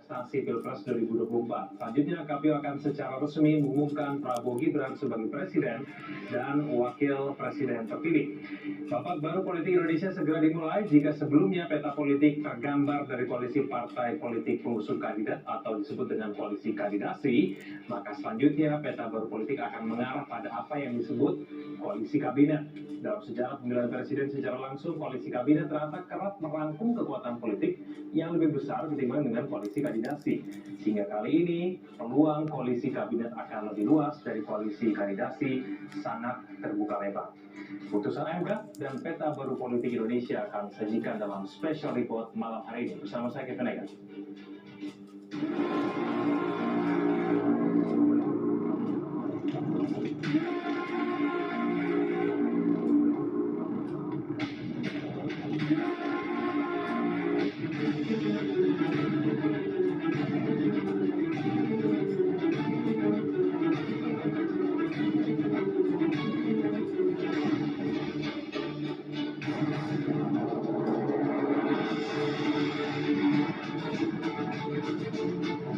kontestasi Pilpres 2024. Selanjutnya KPU akan secara resmi mengumumkan Prabowo Gibran sebagai presiden dan wakil presiden terpilih. Babak baru politik Indonesia segera dimulai jika sebelumnya peta politik tergambar dari koalisi partai politik pengusung kandidat atau disebut dengan koalisi kandidasi, maka selanjutnya peta baru politik akan mengarah pada apa yang disebut koalisi kabinet. Dalam sejarah pemilihan presiden secara langsung, koalisi kabinet ternyata kerap merangkum kekuatan politik yang lebih besar ketimbang dengan koalisi kandidasi. Sehingga kali ini, peluang koalisi kabinet akan lebih luas dari koalisi kandidasi sangat terbuka lebar. Putusan MK dan peta baru politik Indonesia akan disajikan dalam special report malam hari ini bersama saya Kevin Egan.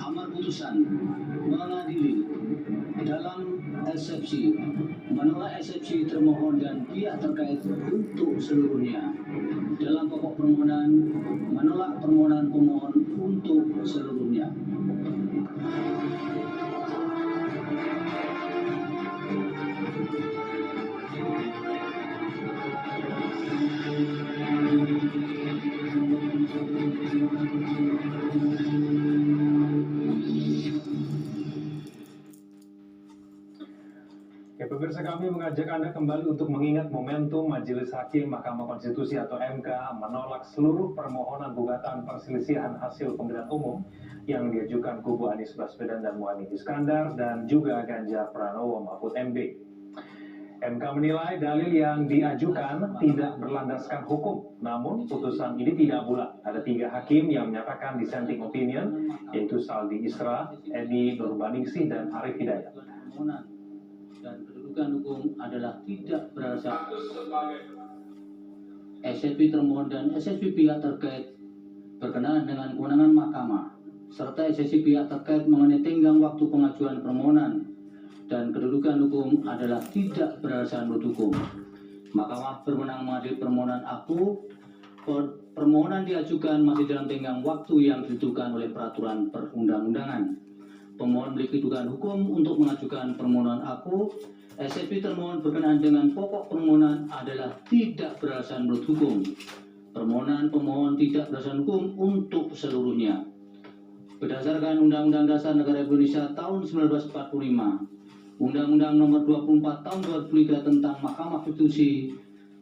Amar putusan mengadili dalam eksepsi menolak eksepsi termohon dan pihak terkait untuk seluruhnya. Dalam pokok permohonan menolak permohonan pemohon untuk seluruhnya. Ya, pemirsa, kami mengajak Anda kembali untuk mengingat momentum Majelis Hakim Mahkamah Konstitusi atau MK menolak seluruh permohonan gugatan perselisihan hasil pemilihan umum yang diajukan kubu Anies Baswedan dan Muhaimin Iskandar dan juga Ganjar Pranowo Mahfud MD. MK menilai dalil yang diajukan tidak berlandaskan hukum, namun putusan ini tidak bulat. Ada 3 hakim yang menyatakan dissenting opinion, yaitu Saldi Isra, Edi Nurbaningsih, dan Arief Hidayat. Dan kedudukan hukum adalah tidak beralasan. SCP termohon dan SCP pihak terkait berkenaan dengan kewenangan mahkamah, serta SCP pihak terkait mengenai tenggang waktu pengajuan permohonan dan kedudukan hukum adalah tidak beralasan menurut hukum. Mahkamah berwenang mengadili permohonan aku. Permohonan diajukan masih dalam tenggang waktu yang ditentukan oleh peraturan perundang-undangan. Pemohon memiliki kedudukan hukum untuk mengajukan permohonan aku. SCP termohon berkenaan dengan pokok permohonan adalah tidak beralasan menurut hukum. Permohonan pemohon tidak beralasan hukum untuk seluruhnya. Berdasarkan Undang-Undang Dasar Negara Indonesia tahun 1945, Undang-Undang Nomor 24 tahun 2003 tentang Mahkamah Konstitusi,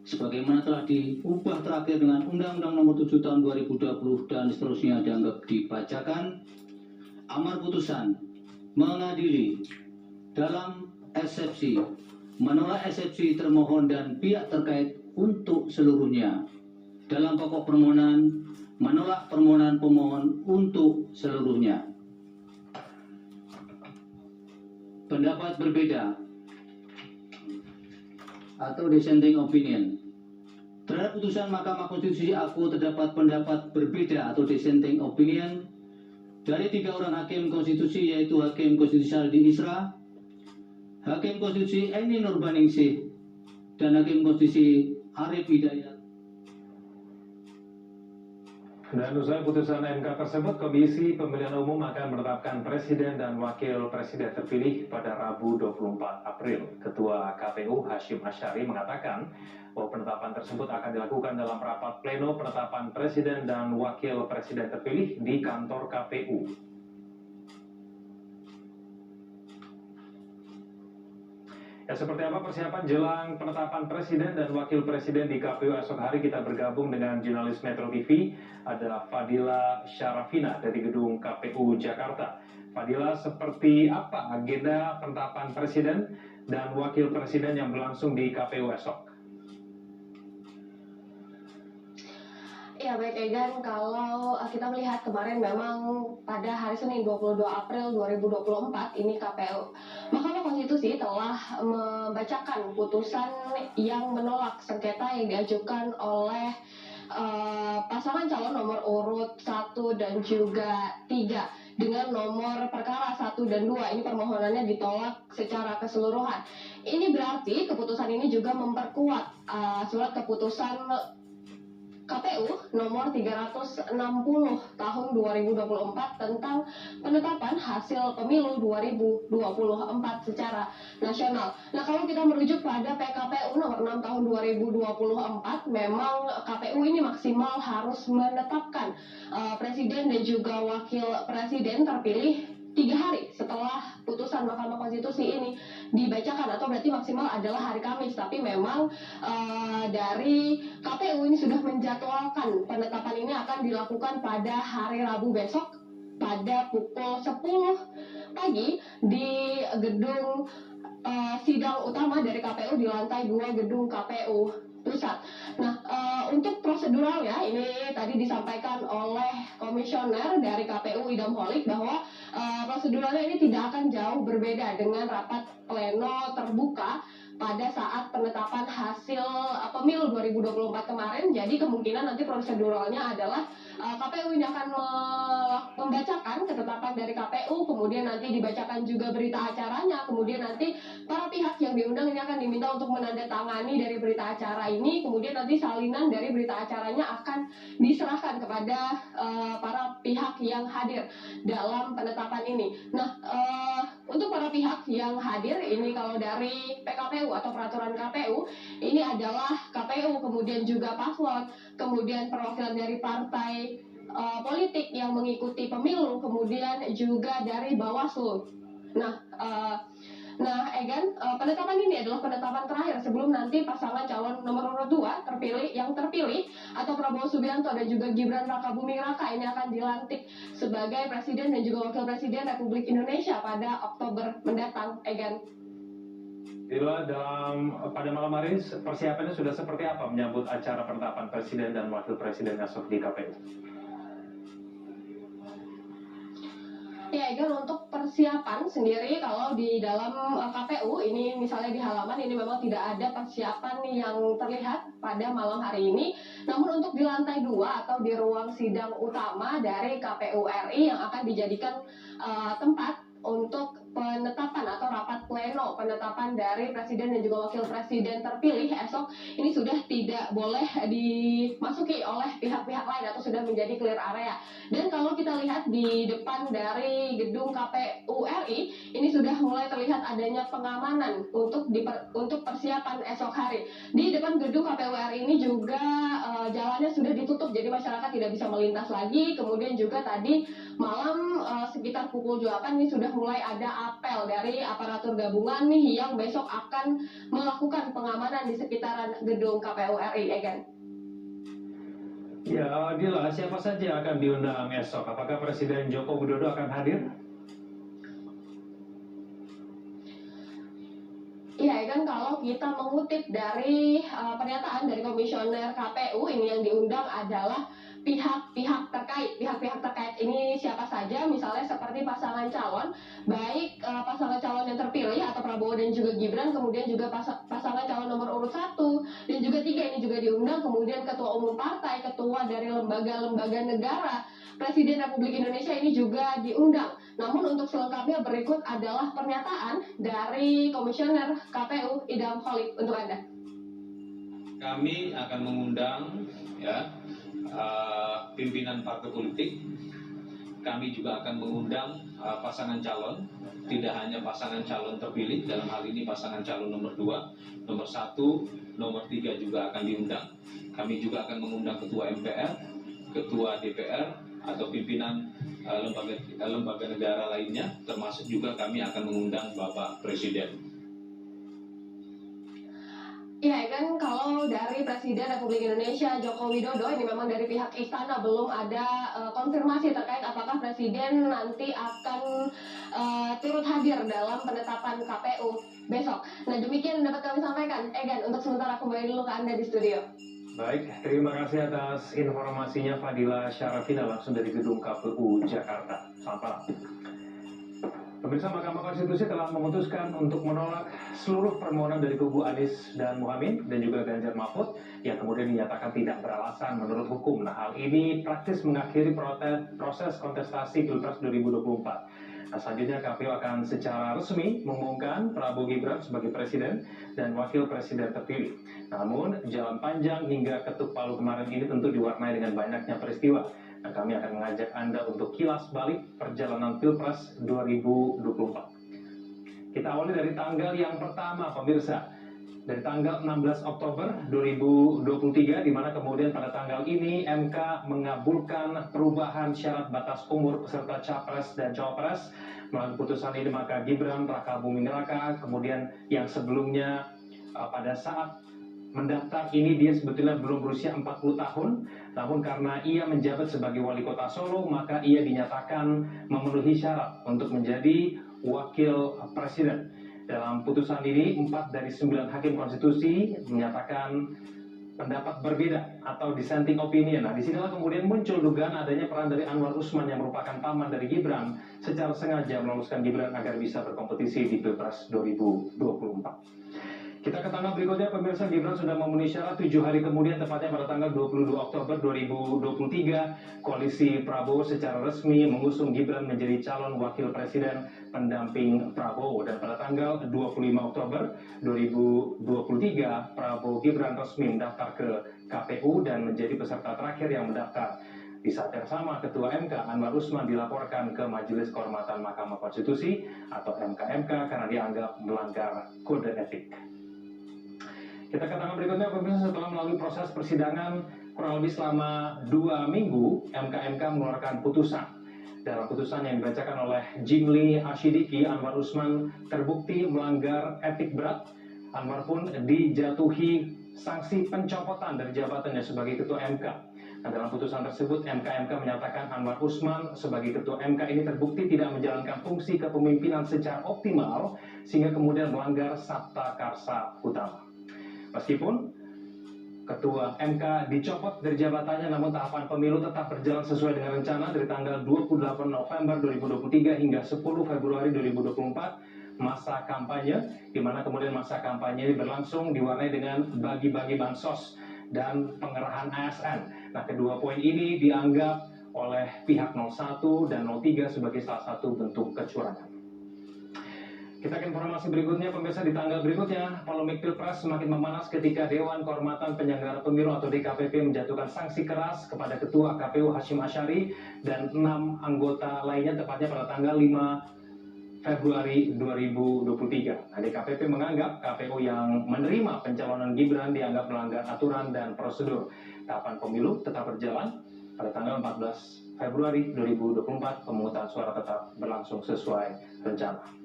sebagaimana telah diubah terakhir dengan Undang-Undang Nomor 7 tahun 2020 dan seterusnya dianggap dibacakan. Amar putusan mengadili dalam eksepsi menolak eksepsi termohon dan pihak terkait untuk seluruhnya. Dalam pokok permohonan menolak permohonan pemohon untuk seluruhnya. Pendapat berbeda atau dissenting opinion. Terhadap putusan Mahkamah Konstitusi aku terdapat pendapat berbeda atau dissenting opinion dari 3 orang hakim konstitusi, yaitu Hakim Konstitusi Saldi Isra, Hakim Konstitusi Edi Nurbaningsih, dan Hakim Konstitusi Arief Hidayat. Dan usai putusan MK tersebut, Komisi Pemilihan Umum akan menetapkan Presiden dan Wakil Presiden terpilih pada Rabu 24 April. Ketua KPU Hashim Asyari mengatakan bahwa penetapan tersebut akan dilakukan dalam rapat pleno penetapan Presiden dan Wakil Presiden terpilih di kantor KPU. Ya, seperti apa persiapan jelang penetapan Presiden dan Wakil Presiden di KPU esok hari? Kita bergabung dengan jurnalis Metro TV, ada Fadila Syarafina dari gedung KPU Jakarta. Fadila, seperti apa agenda penetapan Presiden dan Wakil Presiden yang berlangsung di KPU esok? Ya baik Egan, kalau kita melihat kemarin memang pada hari Senin 22 April 2024 ini KPU Mahkamah Konstitusi telah membacakan putusan yang menolak sengketa yang diajukan oleh pasangan calon nomor urut 1 dan juga 3 dengan nomor perkara 1 dan 2. Ini permohonannya ditolak secara keseluruhan. Ini berarti keputusan ini juga memperkuat surat keputusan KPU nomor 360 tahun 2024 tentang penetapan hasil pemilu 2024 secara nasional. Nah, kalau kita merujuk pada PKPU nomor 6 tahun 2024, memang KPU ini maksimal harus menetapkan presiden dan juga wakil presiden terpilih 3 hari setelah putusan Mahkamah Konstitusi ini dibacakan, atau berarti maksimal adalah hari Kamis. Tapi memang dari KPU ini sudah menjadwalkan penetapan ini akan dilakukan pada hari Rabu besok pada pukul 10 pagi di gedung sidang utama dari KPU di lantai 2 gedung KPU Pusat. Nah, untuk proseduralnya ini tadi disampaikan oleh komisioner dari KPU Idam Holik bahwa proseduralnya ini tidak akan jauh berbeda dengan rapat pleno terbuka pada saat penetapan hasil pemilu 2024 kemarin. Jadi kemungkinan nanti proseduralnya adalah KPU ini akan membacakan ketetapan dari KPU, kemudian nanti dibacakan juga berita acaranya, kemudian nanti para pihak yang diundang ini akan diminta untuk menandatangani dari berita acara ini, kemudian nanti salinan dari berita acaranya akan diserahkan kepada para pihak yang hadir dalam penetapan ini. Nah, untuk para pihak yang hadir ini kalau dari PKPU atau peraturan KPU ini adalah KPU, kemudian juga paslon, kemudian perwakilan dari partai politik yang mengikuti pemilu, kemudian juga dari Bawaslu. Nah, Egan, penetapan ini adalah penetapan terakhir sebelum nanti pasangan calon nomor urut 2 yang terpilih atau Prabowo Subianto dan juga Gibran Rakabuming Raka ini akan dilantik sebagai presiden dan juga wakil presiden Republik Indonesia pada Oktober mendatang, Egan. Dila, pada malam hari persiapannya sudah seperti apa menyambut acara penetapan presiden dan wakil presiden esok di KPU? Ya, Egan, untuk persiapan sendiri kalau di dalam KPU ini misalnya di halaman ini memang tidak ada persiapan yang terlihat pada malam hari ini. Namun untuk di lantai 2 atau di ruang sidang utama dari KPU RI yang akan dijadikan tempat untuk penetapan atau rapat pleno penetapan dari presiden dan juga wakil presiden terpilih esok ini sudah tidak boleh dimasuki oleh pihak-pihak lain atau sudah menjadi clear area. Dan kalau kita lihat di depan dari gedung KPU RI ini sudah mulai terlihat adanya pengamanan untuk persiapan esok hari. Di depan gedung KPU RI ini juga jalannya sudah ditutup, jadi masyarakat tidak bisa melintas lagi. Kemudian juga tadi malam sekitar pukul 8 ini sudah mulai ada apel dari aparatur gabungan nih yang besok akan melakukan pengamanan di sekitaran gedung KPU RI, Egan. Ya, Dila, siapa saja akan diundang esok? Apakah Presiden Joko Widodo akan hadir? Iya, Egan, kalau kita mengutip dari pernyataan dari komisioner KPU ini yang diundang adalah pihak-pihak terkait. Pihak-pihak terkait ini siapa saja? Misalnya seperti pasangan calon, baik pasangan calon yang terpilih atau Prabowo dan juga Gibran, kemudian juga pasangan calon nomor urut 1 dan juga 3 ini juga diundang, kemudian ketua umum partai, ketua dari lembaga-lembaga negara, Presiden Republik Indonesia ini juga diundang. Namun untuk selengkapnya berikut adalah pernyataan dari komisioner KPU Idam Holik untuk Anda. Kami akan mengundang pimpinan partai politik. Kami juga akan mengundang pasangan calon, tidak hanya pasangan calon terpilih, dalam hal ini pasangan calon nomor 2, nomor 1, nomor 3 juga akan diundang. Kami juga akan mengundang ketua MPR, ketua DPR, atau pimpinan lembaga negara lainnya, termasuk juga kami akan mengundang Bapak Presiden. Ya, kan kalau dari Presiden Republik Indonesia Joko Widodo ini memang dari pihak istana belum ada konfirmasi terkait apakah Presiden nanti akan turut hadir dalam penetapan KPU besok. Nah, demikian dapat kami sampaikan. Egan, untuk sementara kembali dulu ke Anda di studio. Baik, terima kasih atas informasinya Fadila Syarafina langsung dari gedung KPU Jakarta. Selamat malam. Pemirsa, Mahkamah Konstitusi telah memutuskan untuk menolak seluruh permohonan dari kubu Anies dan Muhaimin dan juga Ganjar Mahfud yang kemudian dinyatakan tidak beralasan menurut hukum. Nah, hal ini praktis mengakhiri proses kontestasi Pilpres 2024. Nah, selanjutnya KPU akan secara resmi mengumumkan Prabowo Gibran sebagai presiden dan wakil presiden terpilih. Namun, jalan panjang hingga ketuk palu kemarin ini tentu diwarnai dengan banyaknya peristiwa. Nah, kami akan mengajak Anda untuk kilas balik perjalanan Pilpres 2024. Kita awali dari tanggal yang pertama, pemirsa. Dari tanggal 16 Oktober 2023, di mana kemudian pada tanggal ini MK mengabulkan perubahan syarat batas umur peserta Capres dan Cawapres. Melalui putusan ini maka Gibran Raka Buming Raka, kemudian yang sebelumnya pada saat mendaftar ini dia sebetulnya belum berusia 40 tahun, namun karena ia menjabat sebagai wali kota Solo, maka ia dinyatakan memenuhi syarat untuk menjadi wakil presiden. Dalam putusan ini, 4 dari 9 hakim konstitusi menyatakan pendapat berbeda atau dissenting opinion. Nah, disinilah kemudian muncul dugaan adanya peran dari Anwar Usman yang merupakan paman dari Gibran secara sengaja meloloskan Gibran agar bisa berkompetisi di Pilpres 2024. Kita ke tanggal berikutnya, pemirsa. Gibran sudah memenuhi syarat 7 hari kemudian, tepatnya pada tanggal 22 Oktober 2023, Koalisi Prabowo secara resmi mengusung Gibran menjadi calon wakil presiden pendamping Prabowo. Dan pada tanggal 25 Oktober 2023, Prabowo Gibran resmi mendaftar ke KPU dan menjadi peserta terakhir yang mendaftar. Di saat yang sama, Ketua MK Anwar Usman dilaporkan ke Majelis Kehormatan Mahkamah Konstitusi atau MKMK karena dianggap melanggar kode etik. Kita ke tanggal berikutnya, pemirsa. Setelah melalui proses persidangan kurang lebih selama 2 minggu, MKMK mengeluarkan putusan. Dalam putusan yang dibacakan oleh Jimli Hasyidiki, Anwar Usman terbukti melanggar etik berat. Anwar pun dijatuhi sanksi pencopotan dari jabatannya sebagai Ketua MK. Nah, dalam putusan tersebut, MKMK menyatakan Anwar Usman sebagai Ketua MK ini terbukti tidak menjalankan fungsi kepemimpinan secara optimal, sehingga kemudian melanggar sabta karsa utama. Meskipun Ketua MK dicopot dari jabatannya, namun tahapan pemilu tetap berjalan sesuai dengan rencana dari tanggal 28 November 2023 hingga 10 Februari 2024, masa kampanye, di mana kemudian masa kampanye ini berlangsung diwarnai dengan bagi-bagi bansos dan pengerahan ASN. Nah, kedua poin ini dianggap oleh pihak 01 dan 03 sebagai salah satu bentuk kecurangan. Kita ke informasi berikutnya, pemirsa. Di tanggal berikutnya, polemik Pilpres semakin memanas ketika Dewan Kehormatan Penyelenggara Pemilu atau DKPP menjatuhkan sanksi keras kepada Ketua KPU Hasyim Asyari dan 6 anggota lainnya, tepatnya pada tanggal 5 Februari 2023. Nah, DKPP menganggap KPU yang menerima pencalonan Gibran dianggap melanggar aturan dan prosedur. Tahapan pemilu tetap berjalan. Pada tanggal 14 Februari 2024, pemungutan suara tetap berlangsung sesuai rencana.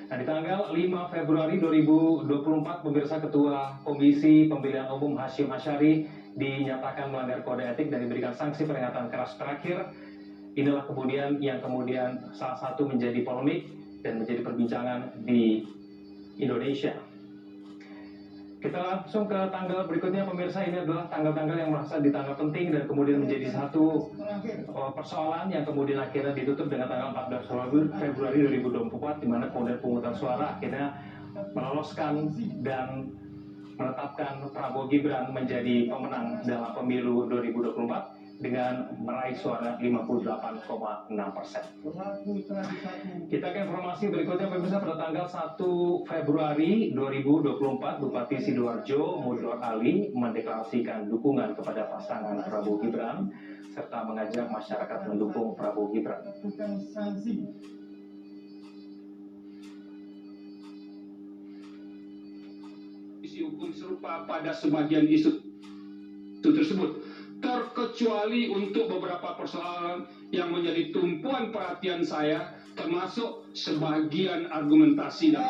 Nah, di tanggal 5 Februari 2024, pemirsa, Ketua Komisi Pemilihan Umum Hasyim Asyari dinyatakan melanggar kode etik dan diberikan sanksi peringatan keras terakhir. Inilah kemudian yang salah satu menjadi polemik dan menjadi perbincangan di Indonesia. Kita langsung ke tanggal berikutnya, pemirsa. Ini adalah tanggal-tanggal yang merasa dianggap penting dan kemudian menjadi satu persoalan yang kemudian akhirnya ditutup dengan tanggal 14 Februari 2024, di mana kemudian pemungutan suara akhirnya meloloskan dan menetapkan Prabowo Gibran menjadi pemenang dalam pemilu 2024 dengan meraih suara 58,6%. Kita ke informasi berikutnya, pemirsa. Pada tanggal 1 Februari 2024, Bupati Sidoarjo Mudror Ali mendeklarasikan dukungan kepada pasangan Prabowo Gibran serta mengajak masyarakat mendukung Prabowo Gibran. Isi hukum serupa pada sebagian isu tersebut, terkecuali untuk beberapa persoalan yang menjadi tumpuan perhatian saya, termasuk sebagian argumentasi dan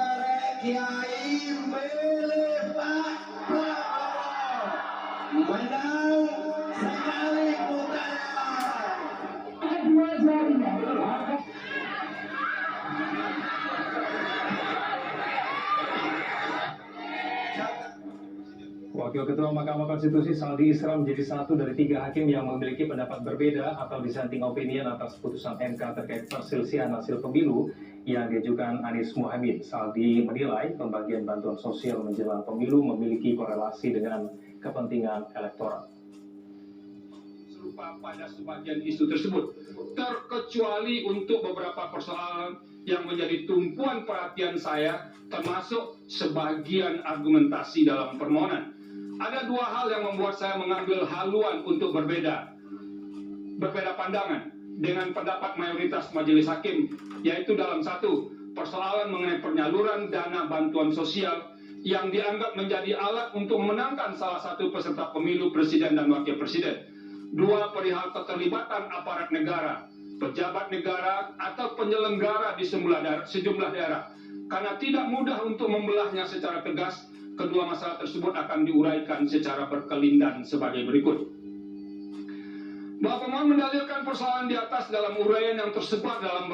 Wakil Wakil Ketua Mahkamah Konstitusi Saldi Isra menjadi satu dari 3 hakim yang memiliki pendapat berbeda atau dissenting opinion atas putusan MK terkait perselisihan hasil pemilu yang diajukan Anies Mohaimin. Saldi menilai pembagian bantuan sosial menjelang pemilu memiliki korelasi dengan kepentingan elektoral. Serupa pada sebagian isu tersebut, terkecuali untuk beberapa persoalan yang menjadi tumpuan perhatian saya, termasuk sebagian argumentasi dalam permohonan. Ada 2 hal yang membuat saya mengambil haluan untuk berbeda pandangan dengan pendapat mayoritas majelis hakim, yaitu dalam 1, persoalan mengenai penyaluran dana bantuan sosial yang dianggap menjadi alat untuk memenangkan salah satu peserta pemilu presiden dan wakil presiden. 2, perihal keterlibatan aparat negara, pejabat negara atau penyelenggara di sejumlah daerah. Karena tidak mudah untuk membelahnya secara tegas, kedua masalah tersebut akan diuraikan secara berkelindan sebagai berikut. Bahwa pemohon mendalilkan persoalan di atas dalam uraian yang tersebar dalam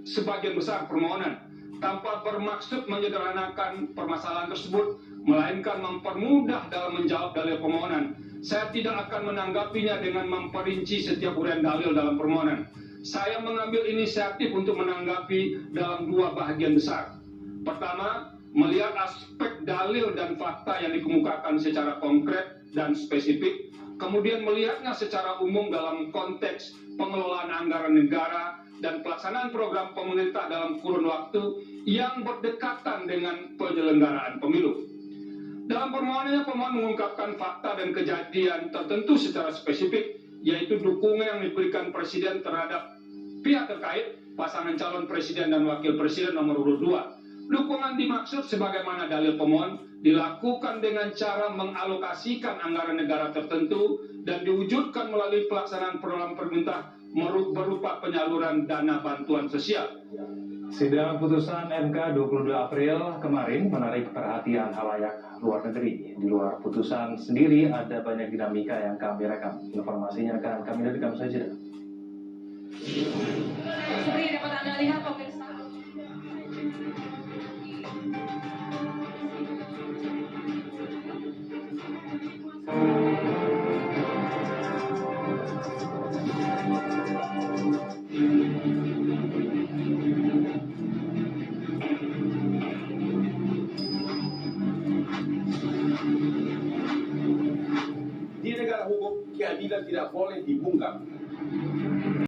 sebagian besar permohonan, tanpa bermaksud menyederhanakan permasalahan tersebut, melainkan mempermudah dalam menjawab dalil permohonan. Saya tidak akan menanggapinya dengan memperinci setiap uraian dalil dalam permohonan. Saya mengambil inisiatif untuk menanggapi dalam 2 bahagian besar. Pertama, melihat aspek dalil dan fakta yang dikemukakan secara konkret dan spesifik, kemudian melihatnya secara umum dalam konteks pengelolaan anggaran negara dan pelaksanaan program pemerintah dalam kurun waktu yang berdekatan dengan penyelenggaraan pemilu. Dalam permohonannya, pemohon mengungkapkan fakta dan kejadian tertentu secara spesifik, yaitu dukungan yang diberikan Presiden terhadap pihak terkait, pasangan calon Presiden dan Wakil Presiden nomor urut 2. Dukungan dimaksud sebagaimana dalil pemohon dilakukan dengan cara mengalokasikan anggaran negara tertentu dan diwujudkan melalui pelaksanaan program pemerintah berupa penyaluran dana bantuan sosial. Sidang putusan MK 22 April kemarin menarik perhatian khalayak luar negeri. Di luar putusan sendiri ada banyak dinamika yang kami rekam. Informasinya akan kami rekam saja. Seperti dapat Anda lihat pemirsa. Di negara hukum, keadilan tidak boleh dibungkam.